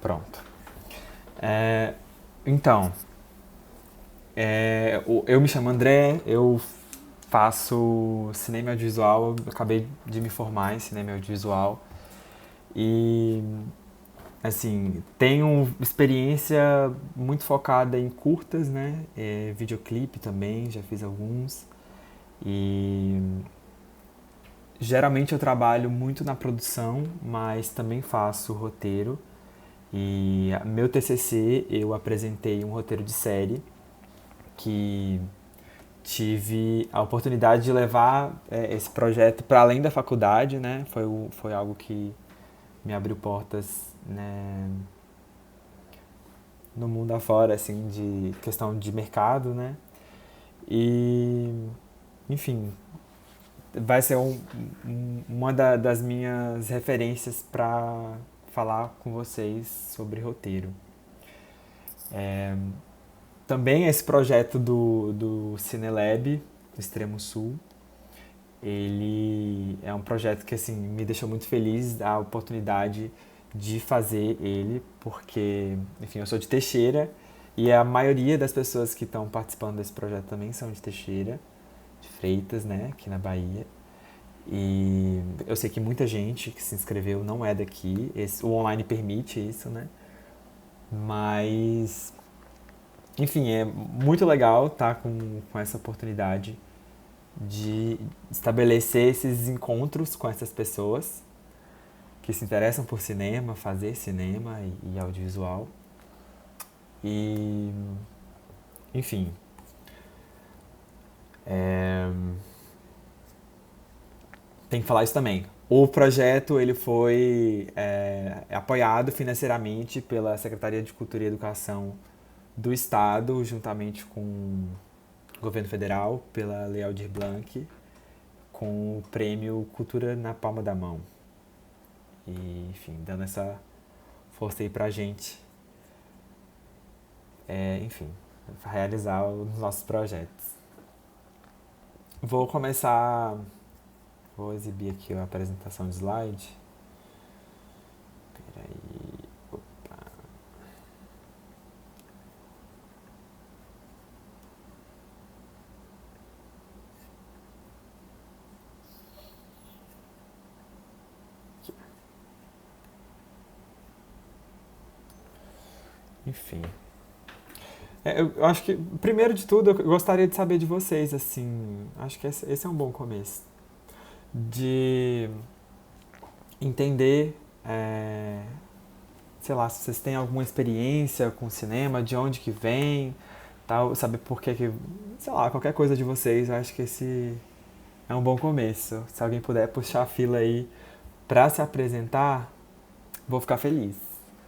Pronto. É, então, eu me chamo André, eu faço cinema e audiovisual, eu acabei de me formar em cinema e audiovisual e, assim, tenho experiência muito focada em curtas, né? Videoclipe também, já fiz alguns e geralmente eu trabalho muito na produção, mas também faço roteiro. E meu TCC eu apresentei um roteiro de série que tive a oportunidade de levar esse projeto para além da faculdade, né? Foi algo que me abriu portas, né, no mundo afora, assim, de questão de mercado, né? E, enfim, vai ser das minhas referências para falar com vocês sobre roteiro. Também esse projeto do Cinelab, do Extremo Sul, ele é um projeto que assim me deixou muito feliz a oportunidade de fazer ele, porque, enfim, eu sou de Teixeira e a maioria das pessoas que estão participando desse projeto também são de Teixeira, de Freitas, né, aqui na Bahia. E eu sei que muita gente que se inscreveu não é daqui, o online permite isso, né? Mas, enfim, é muito legal estar com essa oportunidade de estabelecer esses encontros com essas pessoas que se interessam por cinema, fazer cinema e audiovisual. E, enfim, é, tem que falar isso também. O projeto ele foi apoiado financeiramente pela Secretaria de Cultura e Educação do Estado, juntamente com o governo federal, pela Lei Aldir Blanc, com o prêmio Cultura na Palma da Mão. E, enfim, dando essa força aí pra gente, enfim, realizar os nossos projetos. Vou começar, vou exibir aqui a apresentação de slide. Peraí, opa. Enfim. Eu acho que, primeiro de tudo, eu gostaria de saber de vocês, assim, acho que esse é um bom começo. De entender, sei lá, se vocês têm alguma experiência com cinema, de onde que vem, tal, saber por que, sei lá, qualquer coisa de vocês, eu acho que esse é um bom começo. Se alguém puder puxar a fila aí pra se apresentar, vou ficar feliz.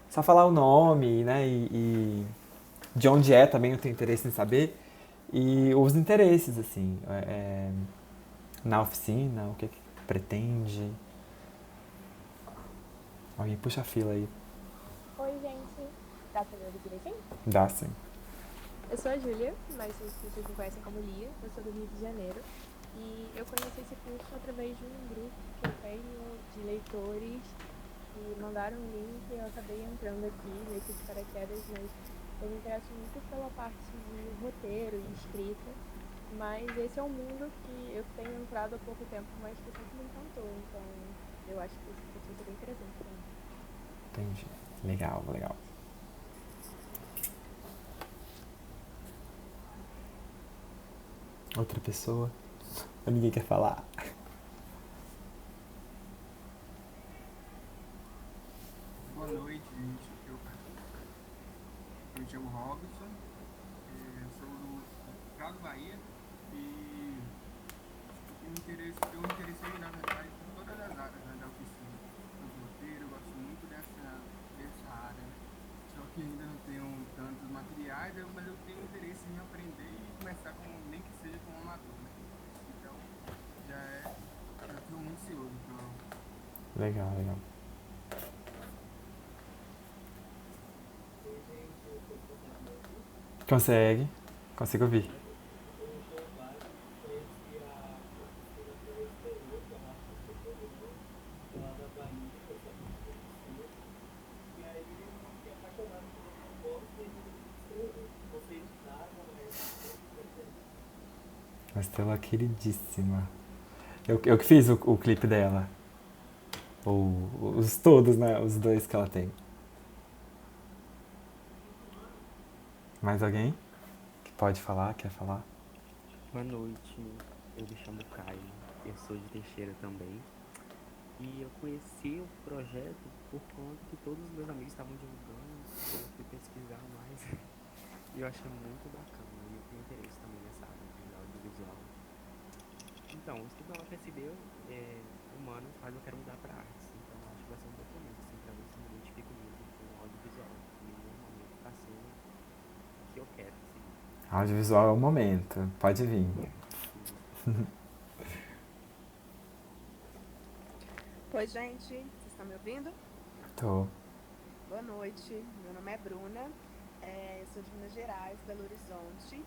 Só falar o nome, né, e de onde é também eu tenho interesse em saber. E os interesses, assim, na oficina, o que pretende. Alguém puxa a fila aí. Oi, gente. Dá pra me ouvir direitinho? Dá sim. Eu sou a Júlia, mas as pessoas me conhecem como Lia. Eu sou do Rio de Janeiro. E eu conheci esse curso através de um grupo que eu tenho de leitores que mandaram um link e eu acabei entrando aqui, meio que de paraquedas, mas eu me interesso muito pela parte de roteiro e escrita. Mas esse é um mundo que eu tenho entrado há pouco tempo, mas que sempre me encantou. Então eu acho que esse curso vai ser bem interessante pra mim. Entendi. Legal, legal. Outra pessoa? Ou ninguém quer falar? Boa noite, gente. Eu me chamo Robson, sou do estado da Bahia e eu me interessei, na verdade, por todas as áreas, né, da oficina. Do roteiro, eu gosto muito dessa área, né? Só que ainda não tenho tantos materiais, mas eu tenho interesse em aprender e começar nem que seja como amador, né? Então, já estou muito ansioso para. Legal, legal. Consegue? Consigo ouvir. Uma estrela queridíssima. Eu que fiz o clipe dela. Os todos, né? Os dois que ela tem. Mais alguém que pode falar, quer falar? Boa noite, eu me chamo Caio, eu sou de Teixeira também. E eu conheci o projeto por conta que todos os meus amigos estavam divulgando, então eu fui pesquisar mais e eu achei muito bacana. E eu tenho interesse também nessa área de audiovisual. Então, estudando a PSB, humanas, mas eu quero mudar para artes. Então, acho que vai ser um bom começo, assim, para ver se eu me identifico mesmo com o audiovisual. E no momento está sendo o que eu quero, assim. Audiovisual é o momento. Pode vir. Oi, gente, vocês estão me ouvindo? Tô. Boa noite, meu nome é Bruna, eu sou de Minas Gerais, Belo Horizonte,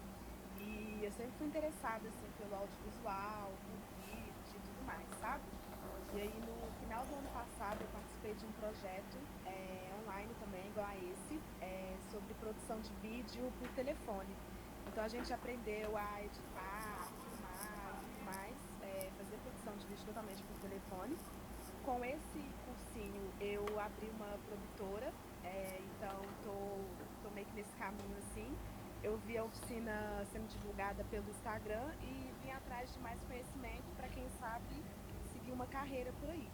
e eu sempre fui interessada assim, pelo audiovisual, por vídeo e tudo mais, sabe? E aí no final do ano passado eu participei de um projeto online também, igual a esse, sobre produção de vídeo por telefone. Então a gente aprendeu a editar, filmar e tudo mais, fazer produção de vídeo totalmente por telefone. Com esse cursinho, eu abri uma produtora, então tô meio que nesse caminho assim. Eu vi a oficina sendo divulgada pelo Instagram e vim atrás de mais conhecimento para quem sabe seguir uma carreira por aí.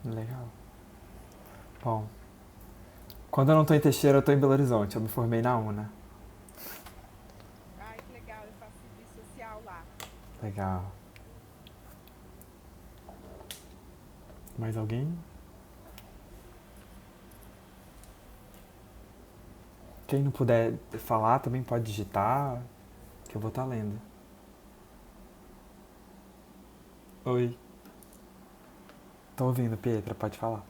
Legal. Bom, quando eu não tô em Teixeira, eu tô em Belo Horizonte. Eu me formei na UNA. Ai, que legal, eu faço serviço social lá. Legal. Mais alguém? Quem não puder falar também pode digitar, que eu vou estar lendo. Oi. Tô ouvindo, Pietra, pode falar.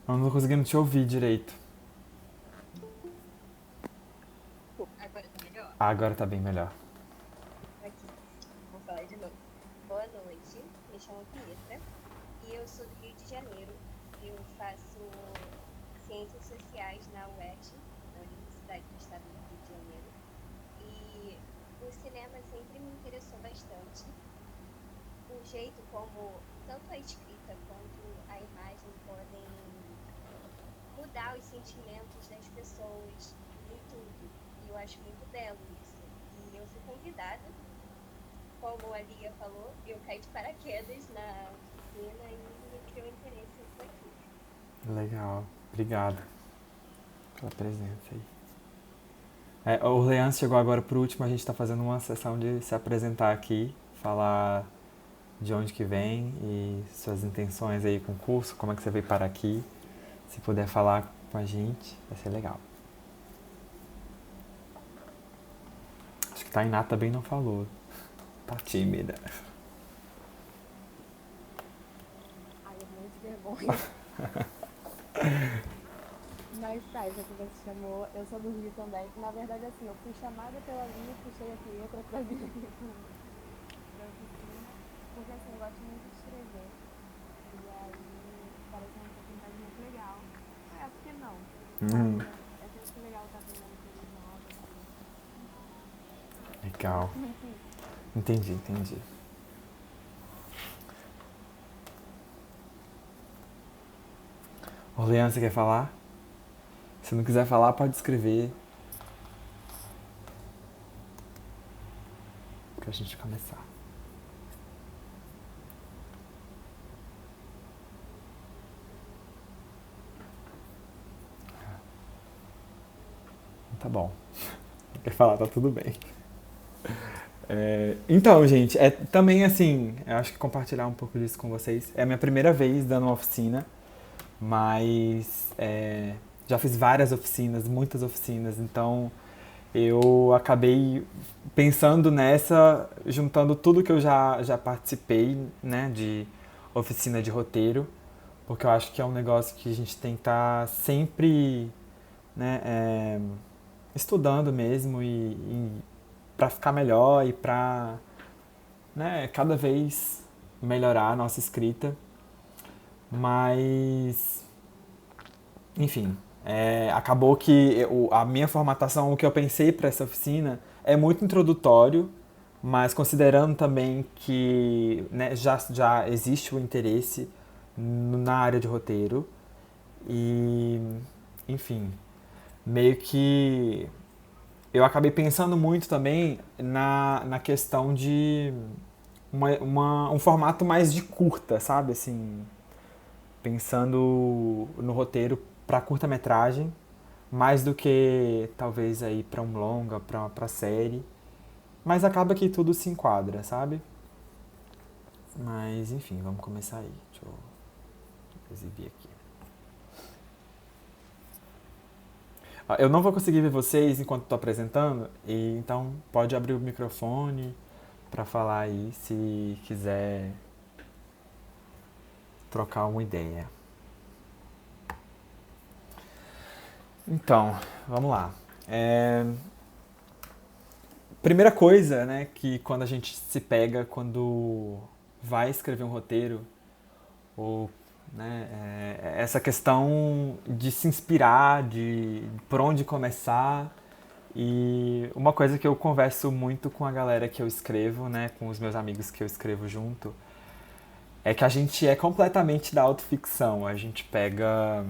Eu não tô conseguindo te ouvir direito. Agora tá melhor? Agora tá bem melhor. Aqui, vou falar de novo. Boa noite, me chamo Pietra e eu sou do Rio de Janeiro. Eu faço Ciências Sociais na UERJ, na Universidade do Estado do Rio de Janeiro. E o cinema sempre me interessou bastante. O jeito como tanto a escrita quanto a imagem podem mudar os sentimentos das pessoas em tudo. E eu acho muito belo isso. E eu fui convidada, como a Lia falou, eu caí de paraquedas na oficina e me criou interesse nisso aqui. Legal. Obrigado pela presença aí. O Leandro chegou agora por último, a gente tá fazendo uma sessão de se apresentar aqui, falar de onde que vem e suas intenções aí com o curso, como é que você veio parar aqui. Se puder falar com a gente, vai ser legal. Acho que Tainá também não falou. Tá tímida. Ai, eu morro de vergonha. Mas tá, já que você chamou, eu sou do Rio também. Na verdade, assim, eu fui chamada pela Lia, puxei a Pietra pra vir aqui pra oficina, porque assim, eu gosto muito de escrever. E aí, parece uma oportunidade muito legal. Por que não? Hum, É sempre legal estar aprendendo coisas novas. legal. Enfim, Entendi. Ô, Leandro, você quer falar? Se não quiser falar, pode escrever. Pra gente começar. Tá bom. Quer falar, tá tudo bem. Então, gente, também assim, eu acho que compartilhar um pouco disso com vocês. É a minha primeira vez dando uma oficina, mas já fiz várias oficinas, muitas oficinas, então eu acabei pensando nessa, juntando tudo que eu já participei, né, de oficina de roteiro, porque eu acho que é um negócio que a gente tem que estar sempre, né, estudando mesmo e para ficar melhor e para, né, cada vez melhorar a nossa escrita, mas, enfim, acabou que a minha formatação, o que eu pensei para essa oficina é muito introdutório, mas considerando também que, né, já existe o interesse na área de roteiro e, enfim, meio que eu acabei pensando muito também na questão de um formato mais de curta, sabe? Assim, pensando no roteiro para curta-metragem, mais do que talvez aí para um longa, para série. Mas acaba que tudo se enquadra, sabe? Mas enfim, vamos começar aí. Deixa eu exibir aqui. Eu não vou conseguir ver vocês enquanto estou apresentando, e então pode abrir o microfone para falar aí se quiser trocar uma ideia. Então, vamos lá. Primeira coisa, né, que quando a gente se pega quando vai escrever um roteiro, ou né, essa questão de se inspirar, de por onde começar. E uma coisa que eu converso muito com a galera que eu escrevo, né, com os meus amigos que eu escrevo junto, é que a gente é completamente da autoficção. A gente pega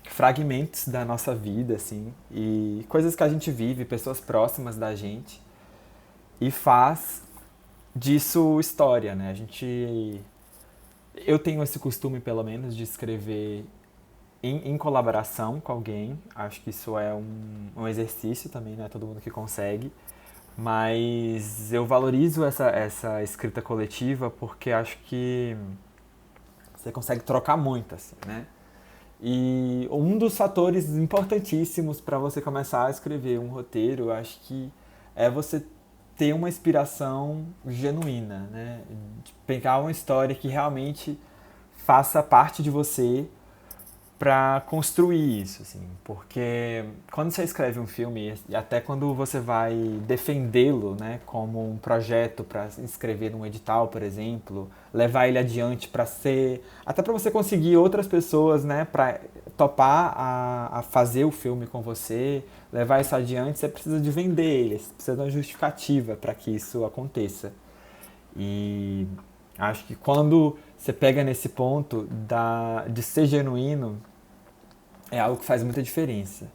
fragmentos da nossa vida, assim, e coisas que a gente vive, pessoas próximas da gente, e faz disso história, né? Eu tenho esse costume, pelo menos, de escrever em colaboração com alguém. Acho que isso é um exercício também, não é todo mundo que consegue. Mas eu valorizo essa escrita coletiva porque acho que você consegue trocar muito, assim, né? E um dos fatores importantíssimos para você começar a escrever um roteiro, eu acho que é você ter uma inspiração genuína, né? De pegar uma história que realmente faça parte de você para construir isso, assim, porque quando você escreve um filme e até quando você vai defendê-lo, né, como um projeto para inscrever num edital, por exemplo, levar ele adiante para ser, até para você conseguir outras pessoas, né, para topar a fazer o filme com você, levar isso adiante, você precisa de vender ele, você precisa de uma justificativa para que isso aconteça. E acho que quando você pega nesse ponto de ser genuíno, é algo que faz muita diferença.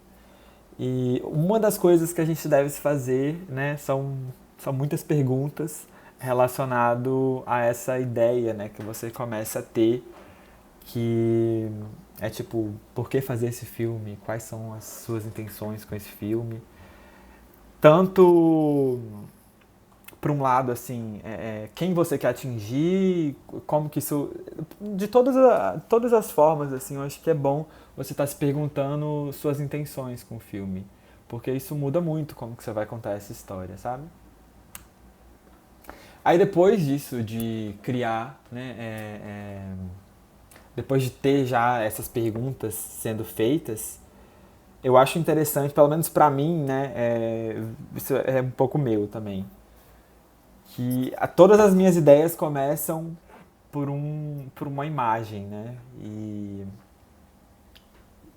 E uma das coisas que a gente deve se fazer, né, são muitas perguntas relacionado a essa ideia, né, que você começa a ter, que é tipo, por que fazer esse filme? Quais são as suas intenções com esse filme? Tanto por um lado, assim, quem você quer atingir, como que isso... De todas as formas, assim, eu acho que é bom você estar se perguntando suas intenções com o filme. Porque isso muda muito como que você vai contar essa história, sabe? Aí depois disso, de criar, né, depois de ter já essas perguntas sendo feitas, eu acho interessante, pelo menos pra mim, né, isso é um pouco meu também, que todas as minhas ideias começam por uma imagem, né?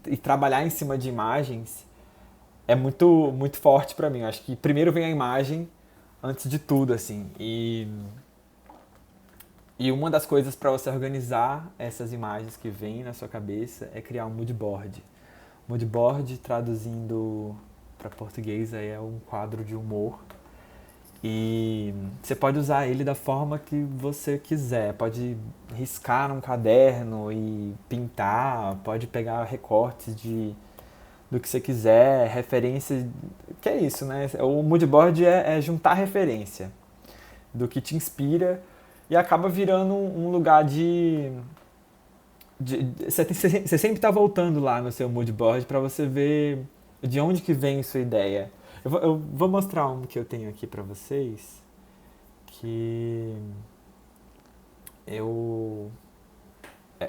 E trabalhar em cima de imagens é muito, muito forte pra mim. Eu acho que primeiro vem a imagem antes de tudo, assim. E uma das coisas para você organizar essas imagens que vêm na sua cabeça é criar um mood board. Mood board, traduzindo para português, é um quadro de humor. E você pode usar ele da forma que você quiser. Pode riscar num caderno e pintar, pode pegar recortes do que você quiser, referências. Que é isso, né? O moodboard é juntar referência do que te inspira e acaba virando um lugar você sempre está voltando lá no seu moodboard para você ver de onde que vem sua ideia. Eu vou mostrar um que eu tenho aqui pra vocês, que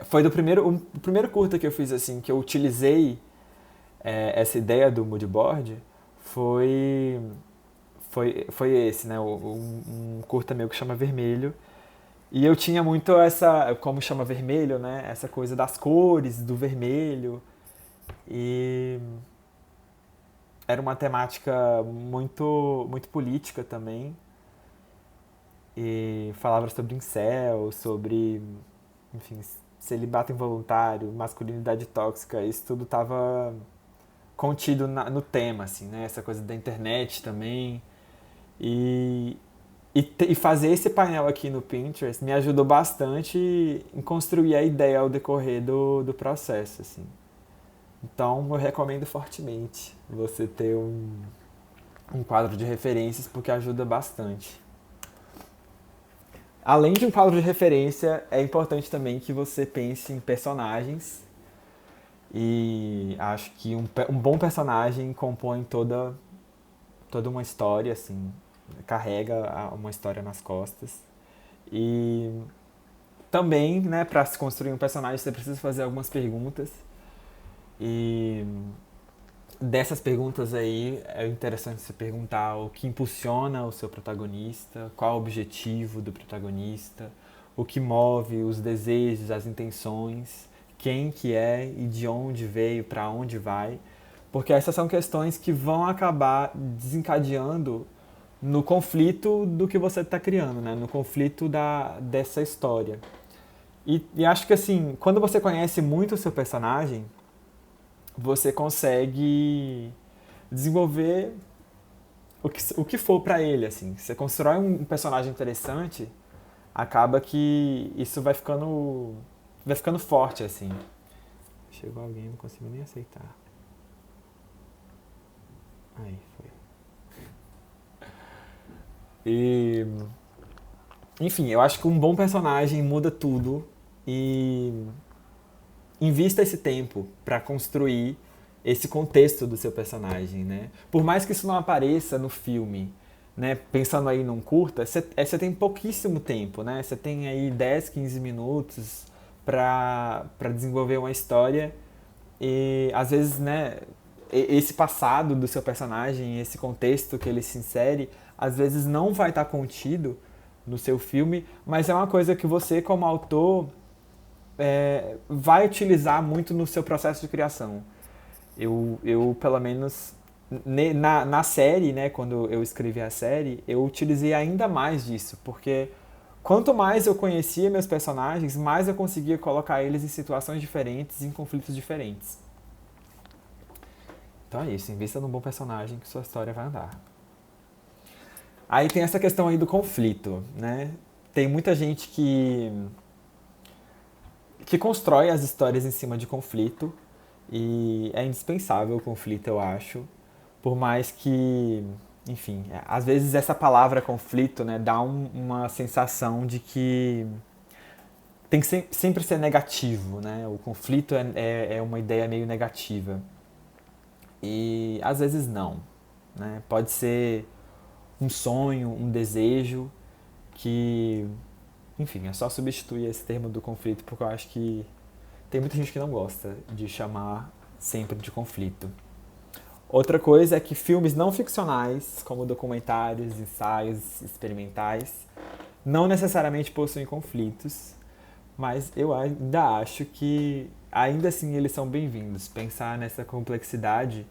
foi o primeiro curta que eu fiz, assim, que eu utilizei essa ideia do moodboard, foi esse, né, um curta meu que chama Vermelho, E eu tinha muito essa, como chama vermelho, né? Essa coisa das cores, do vermelho. E era uma temática muito política também. E falava sobre incel, sobre, enfim, celibato involuntário, masculinidade tóxica. Isso tudo estava contido no tema, assim, né? Essa coisa da internet também. E, e fazer esse painel aqui no Pinterest me ajudou bastante em construir a ideia ao decorrer do processo, assim. Então, eu recomendo fortemente você ter um quadro de referências, porque ajuda bastante. Além de um quadro de referência, é importante também que você pense em personagens. E acho que um bom personagem compõe toda uma história, assim, carrega uma história nas costas. E também, né, para se construir um personagem, você precisa fazer algumas perguntas. E dessas perguntas aí, é interessante você perguntar o que impulsiona o seu protagonista, qual o objetivo do protagonista, o que move os desejos, as intenções, quem que é e de onde veio, para onde vai. Porque essas são questões que vão acabar desencadeando no conflito do que você está criando, né? No conflito dessa história. E acho que assim, quando você conhece muito o seu personagem, você consegue desenvolver o que for pra ele, assim. Você constrói um personagem interessante, acaba que isso vai ficando forte, assim. Chegou alguém, não consigo nem aceitar. Aí, foi. E, enfim, eu acho que um bom personagem muda tudo e invista esse tempo para construir esse contexto do seu personagem, né? Por mais que isso não apareça no filme, né? Pensando aí num curta, você tem pouquíssimo tempo, né? Você tem aí 10, 15 minutos para desenvolver uma história e às vezes, né, esse passado do seu personagem, esse contexto que ele se insere, às vezes não vai estar contido no seu filme, mas é uma coisa que você, como autor, vai utilizar muito no seu processo de criação. Eu pelo menos, na série, né, quando eu escrevi a série, eu utilizei ainda mais disso, porque quanto mais eu conhecia meus personagens, mais eu conseguia colocar eles em situações diferentes, em conflitos diferentes. Então é isso, invista num bom personagem que sua história vai andar. Aí tem essa questão aí do conflito, né? Tem muita gente que constrói as histórias em cima de conflito e é indispensável o conflito, eu acho. Por mais que, enfim, às vezes essa palavra conflito, né, dá uma sensação de que tem que sempre ser negativo, né? O conflito é uma ideia meio negativa. E às vezes não, né? Pode ser um sonho, um desejo que, enfim, é só substituir esse termo do conflito, porque eu acho que tem muita gente que não gosta de chamar sempre de conflito. Outra coisa é que filmes não ficcionais, como documentários, ensaios experimentais, não necessariamente possuem conflitos, mas eu ainda acho que, ainda assim, eles são bem-vindos. Pensar nessa complexidade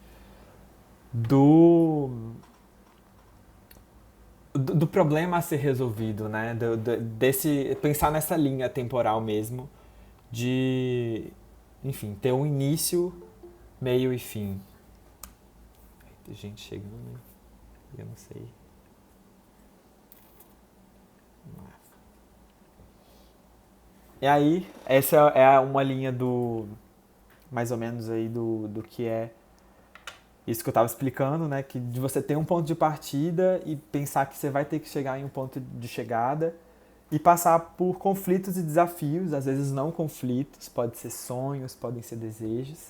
do problema a ser resolvido, né? Pensar nessa linha temporal mesmo, de, enfim, ter um início, meio e fim. Tem gente chegando, eu não sei. E aí, essa é uma linha mais ou menos aí do que é isso que eu estava explicando, né? Que de você ter um ponto de partida e pensar que você vai ter que chegar em um ponto de chegada e passar por conflitos e desafios, às vezes não conflitos, pode ser sonhos, podem ser desejos.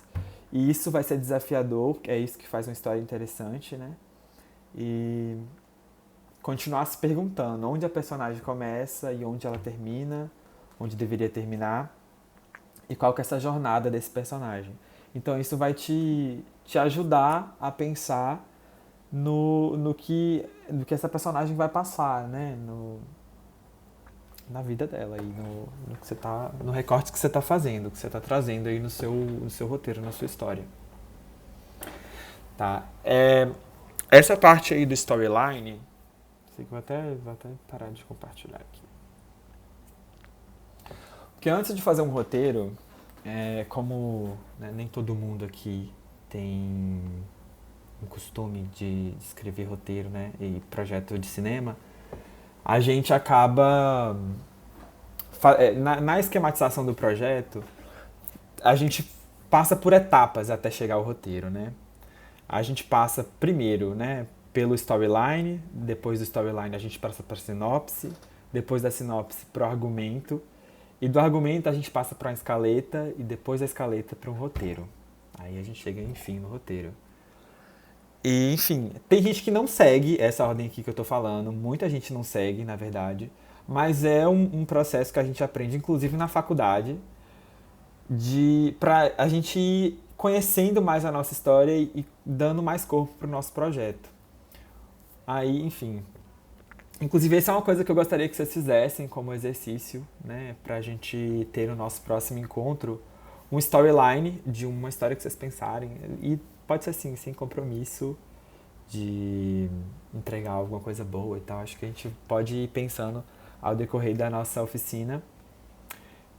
E isso vai ser desafiador, é isso que faz uma história interessante, né? E continuar se perguntando onde a personagem começa e onde ela termina, onde deveria terminar, e qual que é essa jornada desse personagem. Então isso vai te ajudar a pensar no que essa personagem vai passar, né? na vida dela e no que você tá, no recorte que você tá fazendo, que você tá trazendo aí no seu roteiro, na sua história. Tá? Essa parte aí do storyline, sei que vou até parar de compartilhar aqui. Porque antes de fazer um roteiro, como, né, nem todo mundo aqui tem um costume de escrever roteiro, né, e projeto de cinema, a gente acaba, na esquematização do projeto, a gente passa por etapas até chegar ao roteiro, né? A gente passa primeiro, né, pelo storyline, depois do storyline a gente passa para a sinopse, depois da sinopse para o argumento, e do argumento a gente passa para uma escaleta e depois da escaleta para um roteiro. Aí a gente chega, enfim, no roteiro. E, enfim, tem gente que não segue essa ordem aqui que eu tô falando, muita gente não segue, na verdade, mas é um processo que a gente aprende, inclusive na faculdade, pra a gente ir conhecendo mais a nossa história e dando mais corpo pro nosso projeto. Aí, enfim. Inclusive, essa é uma coisa que eu gostaria que vocês fizessem como exercício, né? Pra gente ter no nosso próximo encontro um storyline de uma história que vocês pensarem. E pode ser assim, sem compromisso de entregar alguma coisa boa e tal. Acho que a gente pode ir pensando ao decorrer da nossa oficina.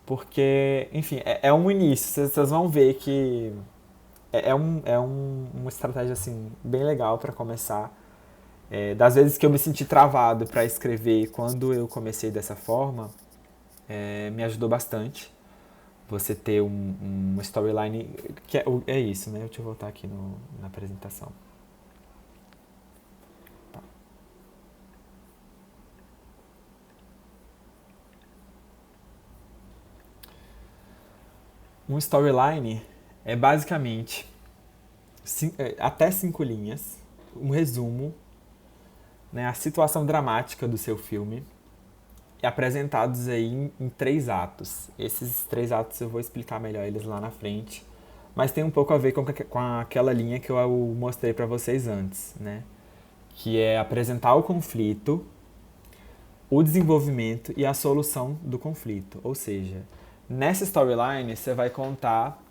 Porque, enfim, é um início. Vocês vão ver que uma estratégia assim, bem legal para começar. Das vezes que eu me senti travado para escrever quando eu comecei dessa forma, me ajudou bastante. Você ter uma storyline que é isso, né? Deixa eu voltar aqui na apresentação. Tá. Um storyline é basicamente até 5 linhas, um resumo, né, a situação dramática do seu filme, e apresentados aí em 3 atos. Esses 3 atos eu vou explicar melhor eles lá na frente, mas tem um pouco a ver com aquela linha que eu mostrei para vocês antes, né? Que é apresentar o conflito, o desenvolvimento e a solução do conflito. Ou seja, nessa storyline você vai contar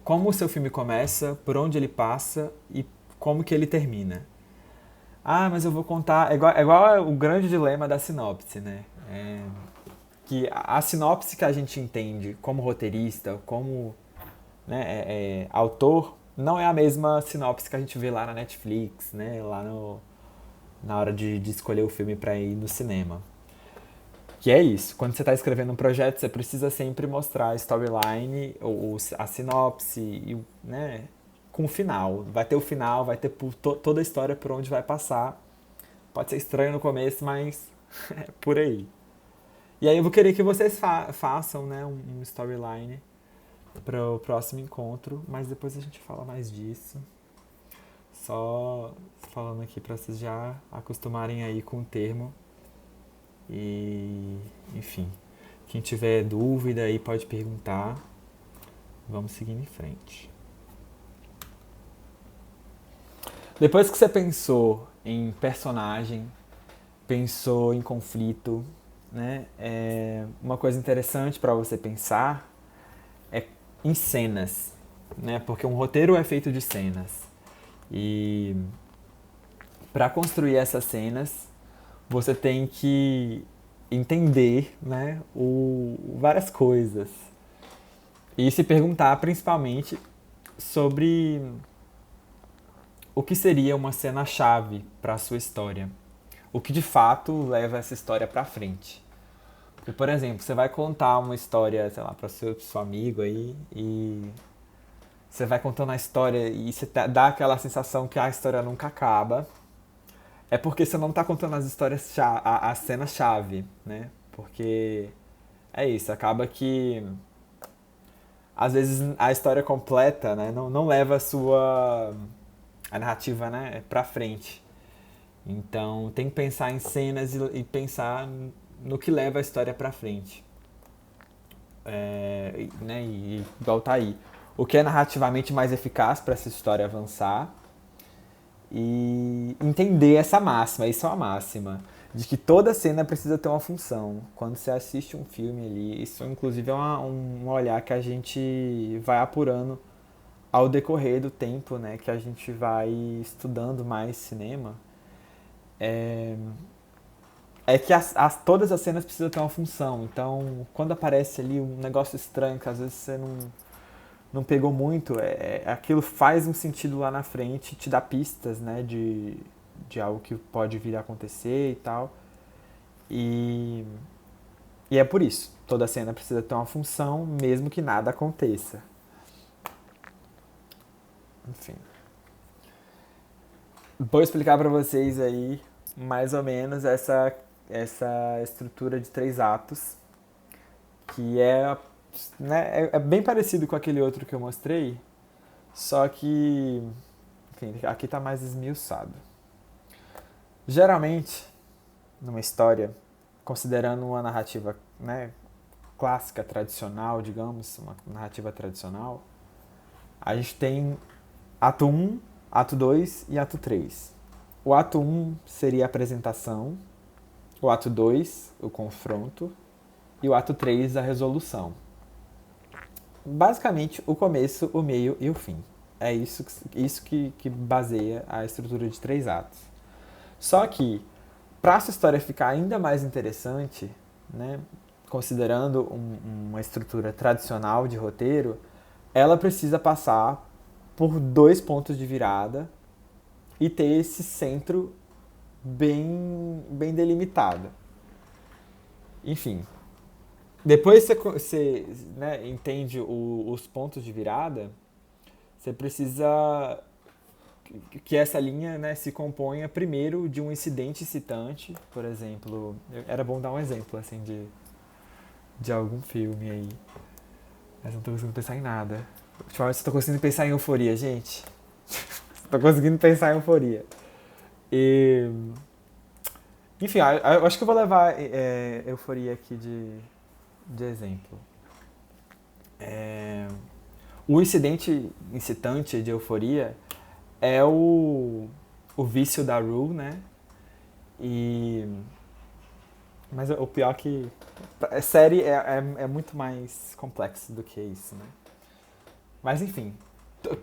como o seu filme começa, por onde ele passa e como que ele termina. Ah, mas eu vou contar... É igual o grande dilema da sinopse, né? Que a sinopse que a gente entende como roteirista, como, né, autor, não é a mesma sinopse que a gente vê lá na Netflix, né? Lá na hora de escolher o filme para ir no cinema. Que é isso. Quando você está escrevendo um projeto, você precisa sempre mostrar a storyline, ou a sinopse, né? Com o final. Vai ter o final, vai ter toda a história por onde vai passar. Pode ser estranho no começo, mas é por aí. E aí eu vou querer que vocês façam, né, um storyline para o próximo encontro, mas depois a gente fala mais disso. Só falando aqui para vocês já acostumarem aí com o termo. E, enfim, quem tiver dúvida aí pode perguntar. Vamos seguir em frente. Depois que você pensou em personagem, pensou em conflito, né? Uma coisa interessante para você pensar é em cenas, né? Porque um roteiro é feito de cenas. E para construir essas cenas, você tem que entender, né, várias coisas. E se perguntar principalmente sobre o que seria uma cena-chave para a sua história. O que de fato leva essa história para frente. Porque, por exemplo, você vai contar uma história, sei lá, para seu amigo aí, e você vai contando a história e você dá aquela sensação que a história nunca acaba. É porque você não está contando as histórias, a cena-chave, né? Porque é isso, acaba que às vezes a história completa, né, não leva a narrativa, né, pra frente. Então tem que pensar em cenas e pensar no que leva a história pra frente. Né, e igual tá aí. O que é narrativamente mais eficaz para essa história avançar. E entender essa máxima, isso é uma máxima. de que toda cena precisa ter uma função. Quando você assiste um filme ali, isso inclusive é um olhar que a gente vai apurando ao decorrer do tempo, né, que a gente vai estudando mais cinema, é que todas as cenas precisam ter uma função. Então, quando aparece ali um negócio estranho que às vezes você não pegou muito, aquilo faz um sentido lá na frente, te dá pistas, né, de algo que pode vir a acontecer e tal. E é por isso, toda cena precisa ter uma função, mesmo que nada aconteça. Enfim. Vou explicar pra vocês aí, mais ou menos, essa estrutura de 3 atos, que né, é bem parecido com aquele outro que eu mostrei, só que, enfim, aqui tá mais esmiuçado. Geralmente, numa história, considerando uma narrativa, né, clássica, tradicional, digamos, uma narrativa tradicional, a gente tem ato 1, ato 2 e ato 3. O ato 1 seria a apresentação, o ato 2, o confronto, e o ato 3, a resolução. Basicamente, o começo, o meio e o fim. É isso que baseia a estrutura de 3 atos. Só que, para essa história ficar ainda mais interessante, né, considerando uma estrutura tradicional de roteiro, ela precisa passar por 2 pontos de virada e ter esse centro bem delimitado. Enfim, depois você né, entende os pontos de virada, você precisa que essa linha, né, se componha primeiro de um incidente excitante, por exemplo. Era bom dar um exemplo assim de algum filme aí, mas não tô conseguindo pensar em nada. Ultimamente eu tô conseguindo pensar em Euforia, gente. Tô conseguindo pensar em Euforia. Enfim, eu acho que eu vou levar Euforia aqui de exemplo. O incidente incitante de Euforia é o vício da Rue, né? Mas o pior é que a série é muito mais complexo do que isso, né? Mas enfim,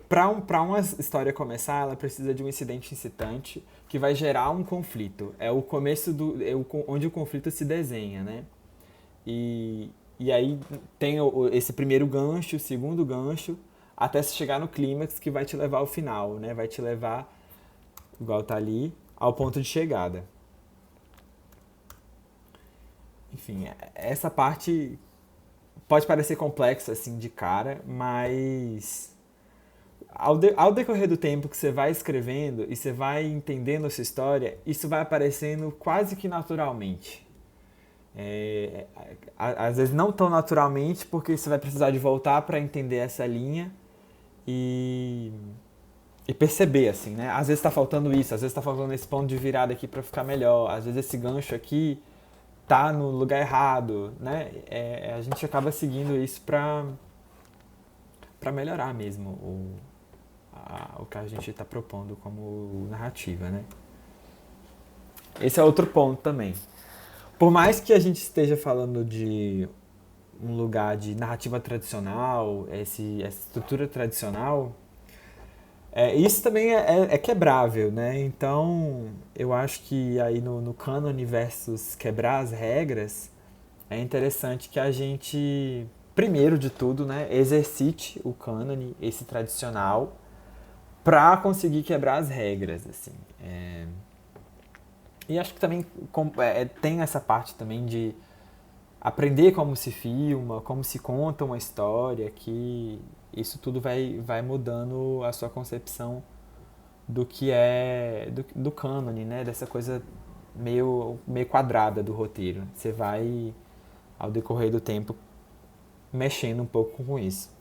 para uma história começar, ela precisa de um incidente incitante que vai gerar um conflito. É o começo onde o conflito se desenha, né? E aí tem esse primeiro gancho, o segundo gancho, até se chegar no clímax que vai te levar ao final, né? Vai te levar, igual tá ali, ao ponto de chegada. Enfim, essa parte pode parecer complexa assim de cara, mas ao decorrer do tempo que você vai escrevendo e você vai entendendo essa história, isso vai aparecendo quase que naturalmente. Às vezes não tão naturalmente, porque você vai precisar de voltar para entender essa linha e perceber, assim, né? Às vezes está faltando isso, às vezes está faltando esse ponto de virada aqui para ficar melhor, às vezes esse gancho aqui tá no lugar errado, né? A gente acaba seguindo isso para melhorar mesmo o que a gente está propondo como narrativa, né? Esse é outro ponto também. Por mais que a gente esteja falando de um lugar de narrativa tradicional, essa estrutura tradicional, isso também é quebrável, né? Então, eu acho que aí no cânone versus quebrar as regras, é interessante que a gente, primeiro de tudo, né, exercite o cânone, esse tradicional, para conseguir quebrar as regras, assim. E acho que também tem essa parte também de aprender como se filma, como se conta uma história, que isso tudo vai mudando a sua concepção do que é do cânone, né? Dessa coisa meio quadrada do roteiro. Você vai, ao decorrer do tempo, mexendo um pouco com isso.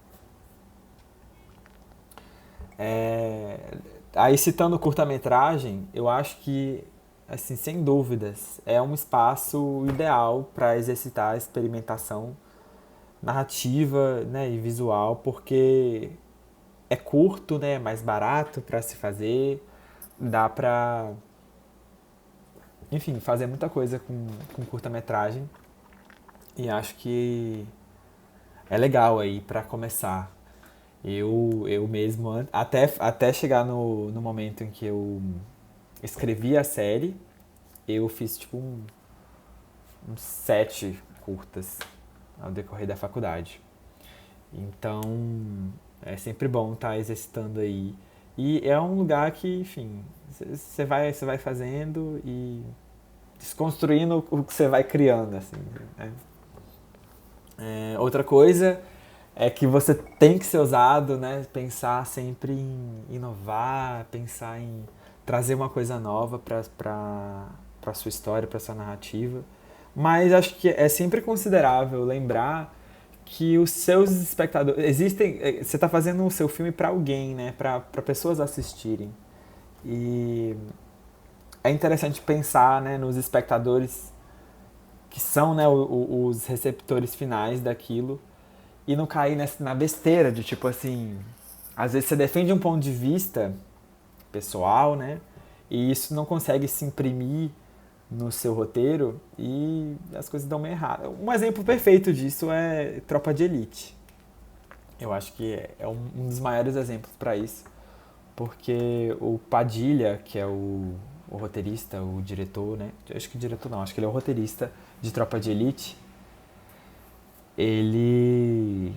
Aí, citando curta-metragem, eu acho que, assim, sem dúvidas, é um espaço ideal para exercitar a experimentação narrativa, né, e visual, porque é curto, né, é mais barato para se fazer, dá para enfim, fazer muita coisa com curta-metragem. E acho que é legal aí pra começar. Eu mesmo, até chegar no momento em que eu escrevi a série, eu fiz tipo uns 7 curtas ao decorrer da faculdade. Então, é sempre bom estar exercitando aí. E é um lugar que, enfim, você vai fazendo e desconstruindo o que você vai criando, assim, né? Outra coisa é que você tem que ser ousado, né? Pensar sempre em inovar, pensar em trazer uma coisa nova para sua história, para sua narrativa. Mas acho que é sempre considerável lembrar que os seus espectadores existem. Você está fazendo o seu filme para alguém, né? Para pessoas assistirem. E é interessante pensar, né, nos espectadores que são, né, os receptores finais daquilo e não cair na besteira de tipo assim, às vezes você defende um ponto de vista pessoal, né, e isso não consegue se imprimir no seu roteiro e as coisas dão meio errado. Um exemplo perfeito disso é Tropa de Elite. Eu acho que é um dos maiores exemplos para isso, porque o Padilha, que é o roteirista, o diretor, né? Acho que diretor não, acho que ele é o roteirista de Tropa de Elite. Ele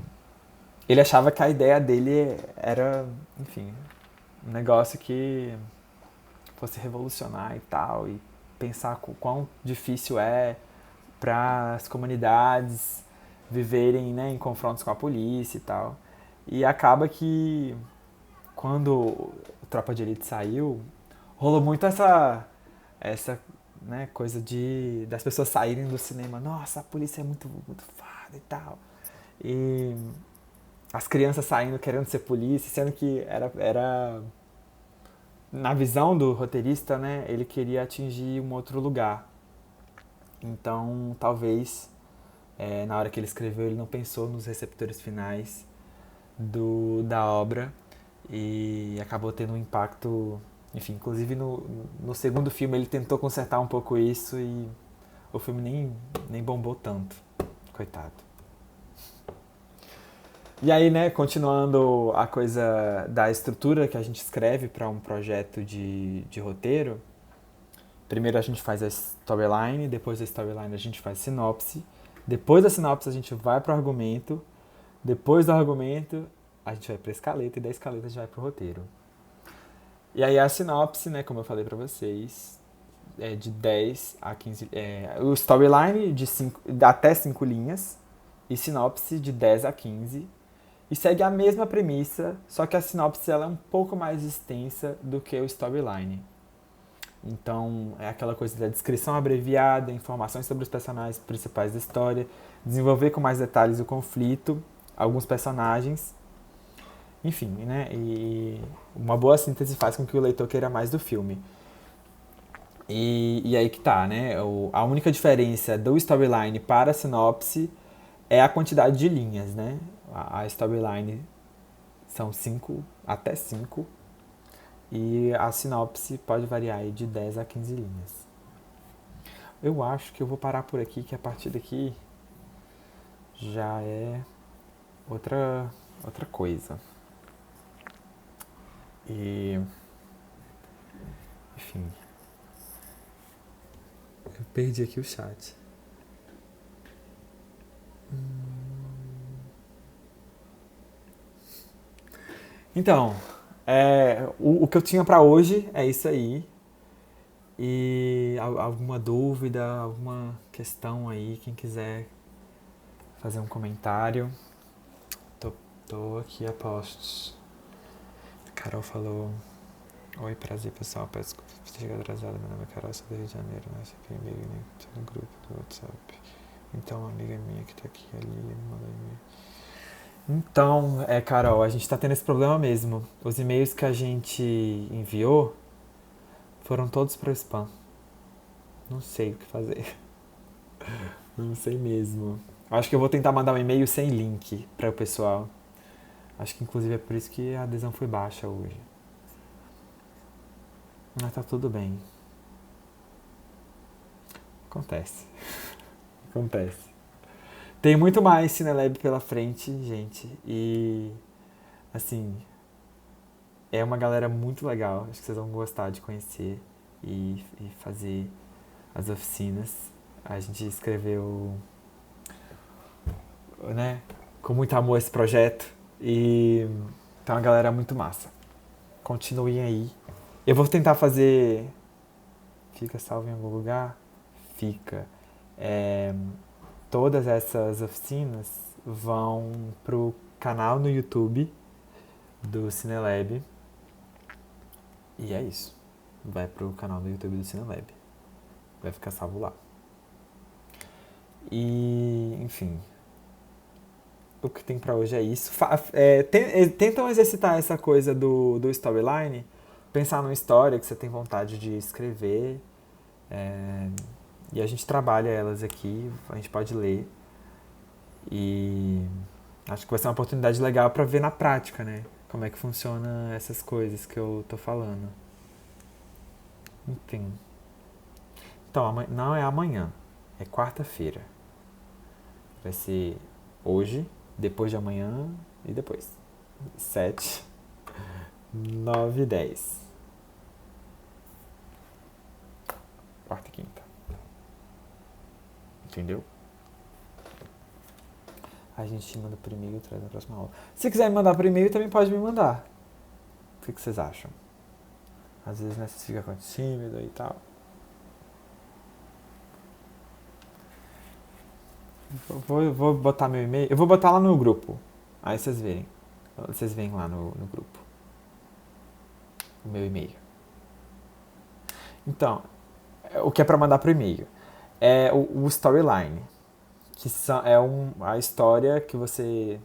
achava que a ideia dele era, enfim, um negócio que fosse revolucionar e tal, e pensar o quão difícil é para as comunidades viverem, né, em confrontos com a polícia e tal. E acaba que quando o Tropa de Elite saiu, rolou muito essa né, coisa das pessoas saírem do cinema. Nossa, a polícia é muito, muito fada e tal. E as crianças saindo querendo ser polícia, sendo que era na visão do roteirista, né, ele queria atingir um outro lugar. Então, talvez, na hora que ele escreveu, ele não pensou nos receptores finais da obra e acabou tendo um impacto, enfim, inclusive no segundo filme ele tentou consertar um pouco isso e o filme nem bombou tanto, coitado. E aí, né, continuando a coisa da estrutura que a gente escreve para um projeto de roteiro, primeiro a gente faz a storyline, depois da storyline a gente faz sinopse, depois da sinopse a gente vai para o argumento, depois do argumento a gente vai para a escaleta e da escaleta a gente vai para o roteiro. E aí a sinopse, né, como eu falei para vocês, é de 10 a 15... o storyline até 5 linhas e sinopse de 10 a 15. E segue a mesma premissa, só que a sinopse ela é um pouco mais extensa do que o storyline. Então, é aquela coisa da descrição abreviada, informações sobre os personagens principais da história, desenvolver com mais detalhes o conflito, alguns personagens, enfim, né? E uma boa síntese faz com que o leitor queira mais do filme. E aí que tá, né? A única diferença do storyline para a sinopse é a quantidade de linhas, né? A storyline são 5, até 5, e a sinopse pode variar aí de 10 a 15 linhas. Eu acho que eu vou parar por aqui, que a partir daqui já é outra coisa. E, enfim, eu perdi aqui o chat. Então, o que eu tinha pra hoje é isso aí. E alguma dúvida, alguma questão aí, quem quiser fazer um comentário, tô aqui a postos. A Carol falou: oi, prazer pessoal, peço desculpa por ter chegado atrasada. Meu nome é Carol, sou do Rio de Janeiro, né? Você amiga minha que tá no grupo do WhatsApp. Então, uma amiga minha que tá aqui ali, me mandou e-mail. Então, Carol, a gente tá tendo esse problema mesmo. Os e-mails que a gente enviou foram todos pro spam. Não sei o que fazer. Não sei mesmo. Acho que eu vou tentar mandar um e-mail sem link para o pessoal. Acho que inclusive é por isso que a adesão foi baixa hoje. Mas tá tudo bem. Acontece. Acontece. Tem muito mais Cinelab pela frente, gente. E, assim, é uma galera muito legal. Acho que vocês vão gostar de conhecer e fazer as oficinas. A gente escreveu, né, com muito amor esse projeto. E tá uma galera muito massa. Continuem aí. Eu vou tentar fazer... Fica salvo em algum lugar? Fica. Todas essas oficinas vão pro canal no YouTube do Cinelab. E é isso. Vai pro canal no YouTube do Cinelab. Vai ficar salvo lá. E, enfim. O que tem pra hoje é isso. Tentam exercitar essa coisa do storyline. Pensar numa história que você tem vontade de escrever. E a gente trabalha elas aqui. A gente pode ler. E acho que vai ser uma oportunidade legal pra ver na prática, né? Como é que funciona essas coisas que eu tô falando. Enfim. Então, não é amanhã. É quarta-feira. Vai ser hoje, depois de amanhã e depois. 7, 9 e 10. Quarta e quinta. Entendeu? A gente manda por e-mail e traz na próxima aula. Se quiser me mandar por e-mail, também pode me mandar. O que vocês acham? Às vezes, né, você fica tímido e tal. Vou botar meu e-mail. Eu vou botar lá no grupo. Aí vocês verem. Vocês veem lá no grupo. O meu e-mail. Então, o que é pra mandar pro e-mail? É o storyline. Que a história que você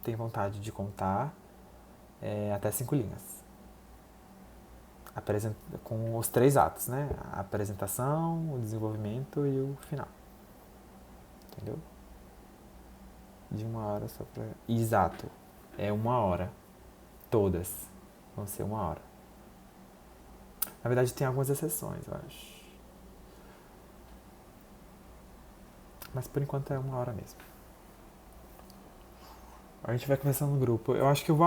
tem vontade de contar até 5 linhas. Com os 3 atos, né? A apresentação, o desenvolvimento e o final. Entendeu? De 1 hora só pra... Exato. É 1 hora. Todas vão ser 1 hora. Na verdade, tem algumas exceções, eu acho. Mas por enquanto é 1 hora mesmo. A gente vai conversando no grupo. Eu acho que eu vou